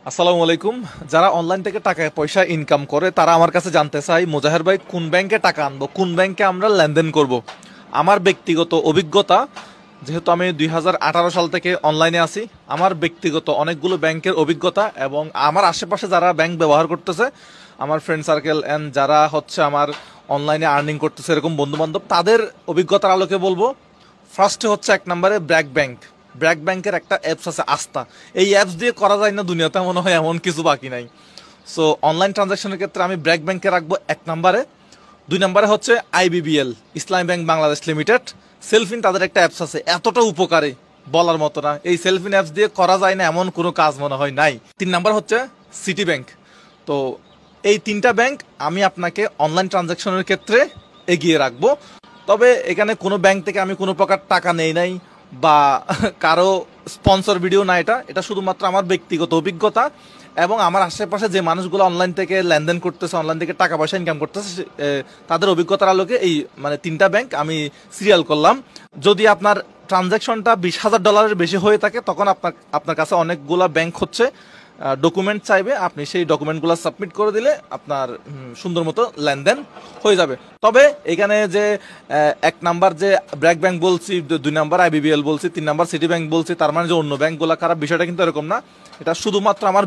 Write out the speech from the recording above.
আসসালামু আলাইকুম। যারা অনলাইন থেকে টাকা পয়সা ইনকাম করে তারা আমার কাছে জানতে চাই, মোজাহের ভাই কোন ব্যাংকে টাকা আনবো, কোন ব্যাংকে আমরা লেনদেন করব। আমার ব্যক্তিগত অভিজ্ঞতা, যেহেতু আমি 2018 সাল থেকে অনলাইনে আছি, আমার ব্যক্তিগত অনেকগুলো ব্যাংকের অভিজ্ঞতা এবং আমার আশেপাশে যারা ব্যাংক ব্যবহার করতেছে, আমার ফ্রেন্ড সার্কেল অ্যান্ড যারা হচ্ছে আমার অনলাইনে আর্নিং করতেছে এরকম বন্ধু বান্ধব, তাদের অভিজ্ঞতার আলোকে বলবো। ফার্স্টে হচ্ছে এক নম্বরে ব্র্যাক ব্যাংক। ব্র্যাক ব্যাংকের একটা অ্যাপস আছে আস্থা। এই অ্যাপস দিয়ে করা যায় না দুনিয়াতে মনে হয় এমন কিছু বাকি নাই। সো অনলাইন ট্রানজাকশনের ক্ষেত্রে আমি ব্র্যাক ব্যাংকে রাখবো এক নম্বরে। দুই নম্বরে হচ্ছে আইবিবিএল, ইসলামী ব্যাংক বাংলাদেশ লিমিটেড। সেলফিন তাদের একটা অ্যাপস আছে, এতটা উপকারী বলার মতো না। এই সেলফিন অ্যাপস দিয়ে করা যায় না এমন কোনো কাজ মনে হয় নাই। তিন নম্বর হচ্ছে সিটি ব্যাংক। তো এই তিনটা ব্যাংক আমি আপনাকে অনলাইন ট্রানজাকশনের ক্ষেত্রে এগিয়ে রাখবো। তবে এখানে কোনো ব্যাংক থেকে আমি কোনো প্রকার টাকা নেই নাই বা কারো স্পন্সর ভিডিও না, এটা এটা শুধুমাত্র আমার ব্যক্তিগত অভিজ্ঞতা এবং আমার আশেপাশে যে মানুষগুলো অনলাইন থেকে লেনদেন করতেছে, অনলাইন থেকে টাকা পয়সা ইনকাম করতেছে, তাদের অভিজ্ঞতার আলোকে এই তিনটা ব্যাংক আমি সিরিয়াল করলাম। যদি আপনার ট্রানজ্যাকশনটা $20,000 বেশি হয়ে থাকে, তখন আপনার কাছে অনেকগুলা ব্যাংক হচ্ছে ডকুমেন্ট চাইবে। আপনি সেই ডকুমেন্টগুলো সাবমিট করে দিলে আপনার সুন্দর মতো লেনদেন হয়ে যাবে। তবে এখানে যে এক নাম্বার যে ব্র্যাক ব্যাংক বলছি, দুই নাম্বার আইবিবিএল বলছি, তিন নাম্বার সিটি ব্যাংক বলছি, তার মানে যে অন্য ব্যাংকগুলো খারাপ, বিষয়টা কিন্তু এরকম না। এটা শুধুমাত্র আমার